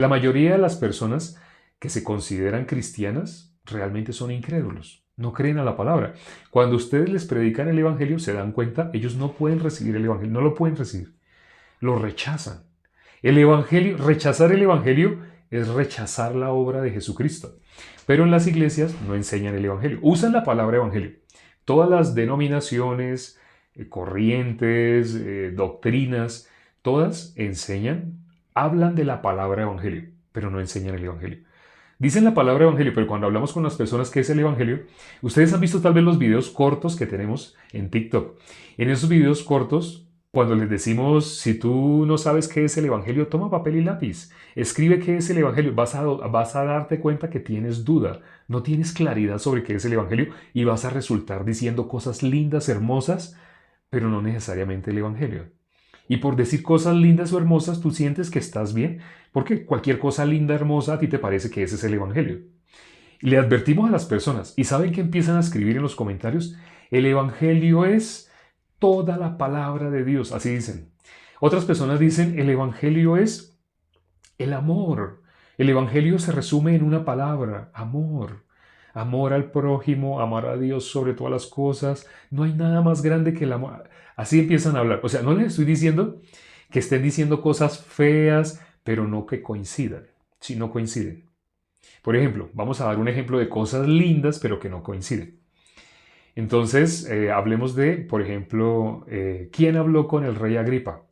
La mayoría de las personas que se consideran cristianas realmente son incrédulos, no creen a la palabra. Cuando ustedes les predican el Evangelio, se dan cuenta, ellos no pueden recibir el Evangelio, no lo pueden recibir, lo rechazan. El Evangelio, rechazar el Evangelio es rechazar la obra de Jesucristo. Pero en las iglesias no enseñan el Evangelio, usan la palabra Evangelio. Todas las denominaciones, corrientes, doctrinas, todas enseñan, hablan de la palabra Evangelio, pero no enseñan el Evangelio. Dicen la palabra Evangelio, pero cuando hablamos con las personas qué es el Evangelio, ustedes han visto tal vez los videos cortos que tenemos en TikTok. En esos videos cortos, cuando les decimos, si tú no sabes qué es el Evangelio, toma papel y lápiz, escribe qué es el Evangelio, vas a darte cuenta que tienes duda, no tienes claridad sobre qué es el Evangelio y vas a resultar diciendo cosas lindas, hermosas, pero no necesariamente el Evangelio. Y por decir cosas lindas o hermosas, tú sientes que estás bien, porque cualquier cosa linda, hermosa, a ti te parece que ese es el Evangelio. Y le advertimos a las personas, y saben que empiezan a escribir en los comentarios, el Evangelio es toda la palabra de Dios, así dicen. Otras personas dicen, el Evangelio es el amor. El Evangelio se resume en una palabra, amor. Amor al prójimo, amar a Dios sobre todas las cosas. No hay nada más grande que el amor. Así empiezan a hablar. O sea, no les estoy diciendo que estén diciendo cosas feas, pero no que coincidan. Si no coinciden. Por ejemplo, vamos a dar un ejemplo de cosas lindas, pero que no coinciden. Entonces, hablemos de, por ejemplo, ¿quién habló con el rey Agripa?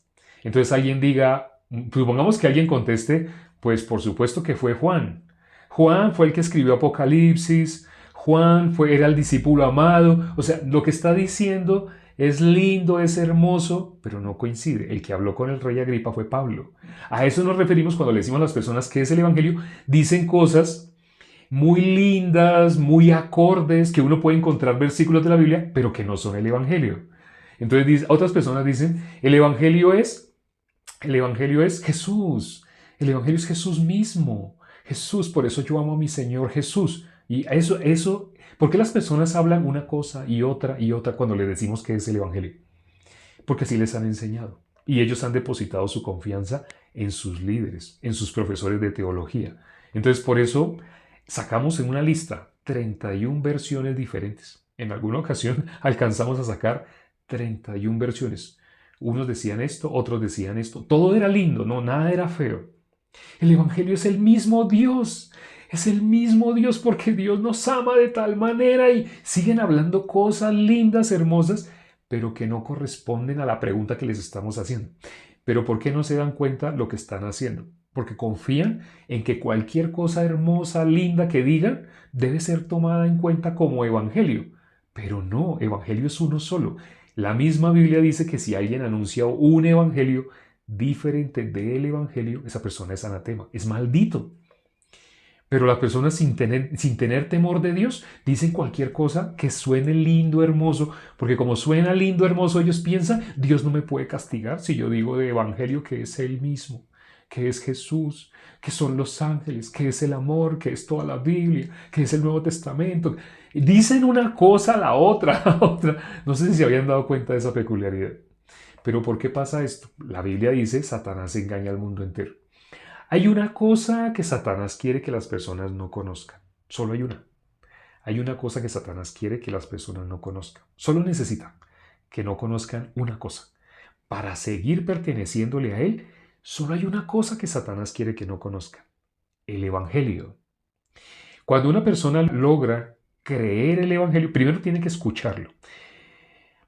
Entonces alguien diga, supongamos que alguien conteste, pues por supuesto que fue Juan. Juan fue el que escribió Apocalipsis, era el discípulo amado. O sea, lo que está diciendo es lindo, es hermoso, pero no coincide. El que habló con el rey Agripa fue Pablo. A eso nos referimos cuando le decimos a las personas que es el Evangelio. Dicen cosas muy lindas, muy acordes, que uno puede encontrar versículos de la Biblia, pero que no son el Evangelio. Entonces otras personas dicen, el Evangelio es Jesús, el Evangelio es Jesús mismo, Jesús, por eso yo amo a mi Señor Jesús. Y ¿por qué las personas hablan una cosa y otra cuando le decimos que es el Evangelio? Porque así les han enseñado. Y ellos han depositado su confianza en sus líderes, en sus profesores de teología. Entonces, por eso sacamos en una lista 31 versiones diferentes. En alguna ocasión alcanzamos a sacar 31 versiones. Unos decían esto, otros decían esto. Todo era lindo, no, nada era feo. El Evangelio es el mismo Dios. Es el mismo Dios porque Dios nos ama de tal manera y siguen hablando cosas lindas, hermosas, pero que no corresponden a la pregunta que les estamos haciendo. Pero ¿por qué no se dan cuenta lo que están haciendo? Porque confían en que cualquier cosa hermosa, linda que digan debe ser tomada en cuenta como evangelio. Pero no, evangelio es uno solo. La misma Biblia dice que si alguien anuncia un evangelio diferente del evangelio, esa persona es anatema, es maldito. Pero las personas sin tener temor de Dios dicen cualquier cosa que suene lindo, hermoso, porque como suena lindo, hermoso, ellos piensan, Dios no me puede castigar si yo digo de evangelio que es Él mismo, que es Jesús, que son los ángeles, que es el amor, que es toda la Biblia, que es el Nuevo Testamento. Dicen una cosa a la otra, a otra. No sé si se habían dado cuenta de esa peculiaridad. Pero ¿por qué pasa esto? La Biblia dice, Satanás engaña al mundo entero. Hay una cosa que Satanás quiere que las personas no conozcan. Solo hay una. Hay una cosa que Satanás quiere que las personas no conozcan. Solo necesita que no conozcan una cosa. Para seguir perteneciéndole a él, solo hay una cosa que Satanás quiere que no conozcan. El Evangelio. Cuando una persona logra creer el Evangelio, primero tiene que escucharlo.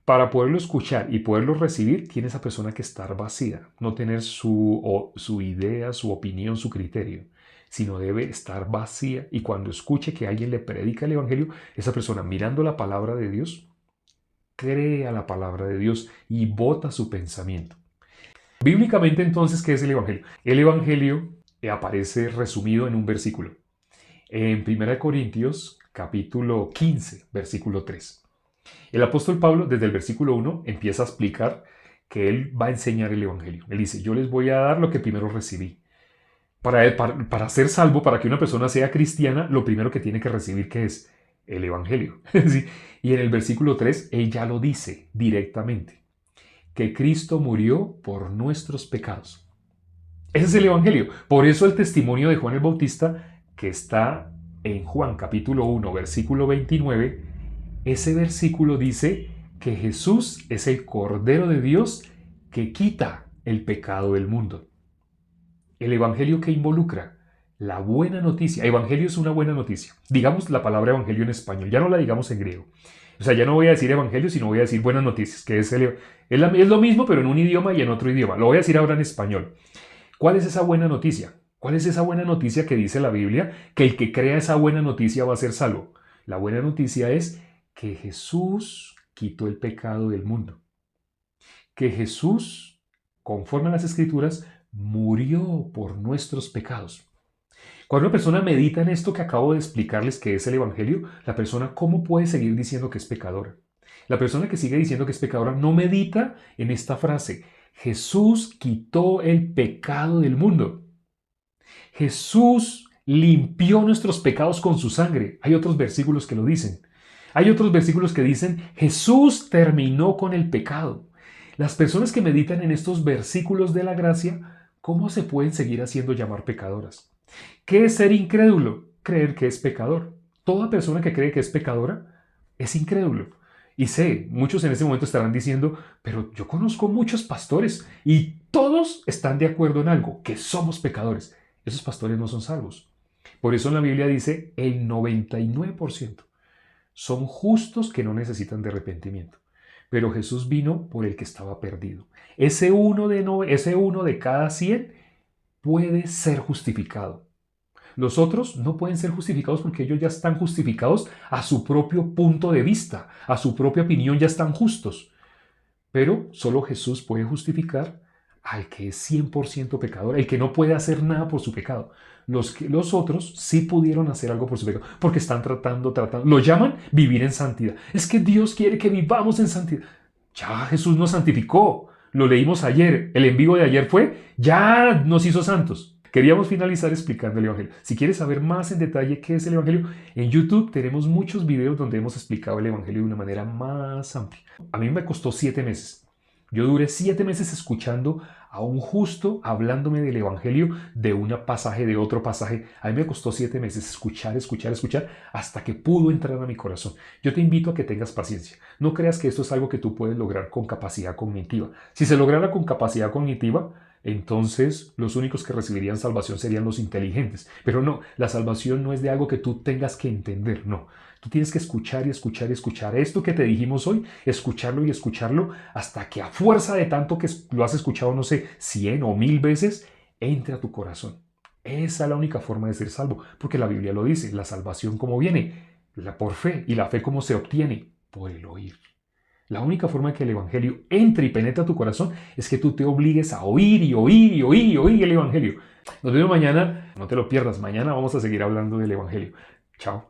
Para poderlo escuchar y poderlo recibir, tiene esa persona que estar vacía, no tener su idea, su opinión, su criterio, sino debe estar vacía y cuando escuche que alguien le predica el Evangelio, esa persona mirando la palabra de Dios, cree a la palabra de Dios y vota su pensamiento. Bíblicamente entonces, ¿qué es el Evangelio? El Evangelio aparece resumido en un versículo. En 1 Corintios capítulo 15, versículo 3. El apóstol Pablo, desde el versículo 1, empieza a explicar que él va a enseñar el Evangelio. Él dice, yo les voy a dar lo que primero recibí. Para ser salvo, para que una persona sea cristiana, lo primero que tiene que recibir, ¿qué es? El Evangelio. ¿Sí? Y en el versículo 3, él ya lo dice directamente, que Cristo murió por nuestros pecados. Ese es el Evangelio. Por eso el testimonio de Juan el Bautista, que está en Juan capítulo 1, versículo 29, ese versículo dice que Jesús es el Cordero de Dios que quita el pecado del mundo. El Evangelio que involucra la buena noticia. Evangelio es una buena noticia. Digamos la palabra Evangelio en español, ya no la digamos en griego. O sea, ya no voy a decir Evangelio, sino voy a decir buenas noticias, que es lo mismo, pero en un idioma y en otro idioma. Lo voy a decir ahora en español. ¿Cuál es esa buena noticia? ¿Cuál es esa buena noticia que dice la Biblia? Que el que crea esa buena noticia va a ser salvo. La buena noticia es que Jesús quitó el pecado del mundo. Que Jesús, conforme a las Escrituras, murió por nuestros pecados. Cuando una persona medita en esto que acabo de explicarles que es el Evangelio, la persona ¿cómo puede seguir diciendo que es pecadora? La persona que sigue diciendo que es pecadora no medita en esta frase. Jesús quitó el pecado del mundo. Jesús limpió nuestros pecados con su sangre. Hay otros versículos que lo dicen. Hay otros versículos que dicen, Jesús terminó con el pecado. Las personas que meditan en estos versículos de la gracia, ¿cómo se pueden seguir haciendo llamar pecadoras? ¿Qué es ser incrédulo? Creer que es pecador. Toda persona que cree que es pecadora es incrédulo. Y sé, muchos en ese momento estarán diciendo, pero yo conozco muchos pastores y todos están de acuerdo en algo, que somos pecadores. Esos pastores no son salvos. Por eso en la Biblia dice, el 99% son justos que no necesitan de arrepentimiento. Pero Jesús vino por el que estaba perdido. Ese uno de cada 100 puede ser justificado. Los otros no pueden ser justificados porque ellos ya están justificados a su propio punto de vista, a su propia opinión, ya están justos. Pero solo Jesús puede justificar al que es 100% pecador, el que no puede hacer nada por su pecado. Los otros sí pudieron hacer algo por su pecado, porque están tratando, lo llaman vivir en santidad. Es que Dios quiere que vivamos en santidad. Ya Jesús nos santificó, lo leímos ayer, el en vivo de ayer fue, ya nos hizo santos. Queríamos finalizar explicando el Evangelio. Si quieres saber más en detalle qué es el Evangelio, en YouTube tenemos muchos videos donde hemos explicado el Evangelio de una manera más amplia. A mí me costó 7 meses. Yo duré 7 meses escuchando a un justo hablándome del Evangelio de un pasaje, de otro pasaje. A mí me costó 7 meses escuchar, hasta que pudo entrar a mi corazón. Yo te invito a que tengas paciencia. No creas que esto es algo que tú puedes lograr con capacidad cognitiva. Si se lograra con capacidad cognitiva, entonces los únicos que recibirían salvación serían los inteligentes. Pero no, la salvación no es de algo que tú tengas que entender, no. Tú tienes que escuchar y escuchar y escuchar esto que te dijimos hoy, escucharlo y escucharlo hasta que a fuerza de tanto que lo has escuchado, no sé, 100 o 1000 veces, entre a tu corazón. Esa es la única forma de ser salvo, porque la Biblia lo dice, la salvación como viene, por fe, y la fe como se obtiene, por el oír. La única forma de que el Evangelio entre y penetre a tu corazón es que tú te obligues a oír y oír y oír y oír el Evangelio. Nos vemos mañana, no te lo pierdas, mañana vamos a seguir hablando del Evangelio. Chao.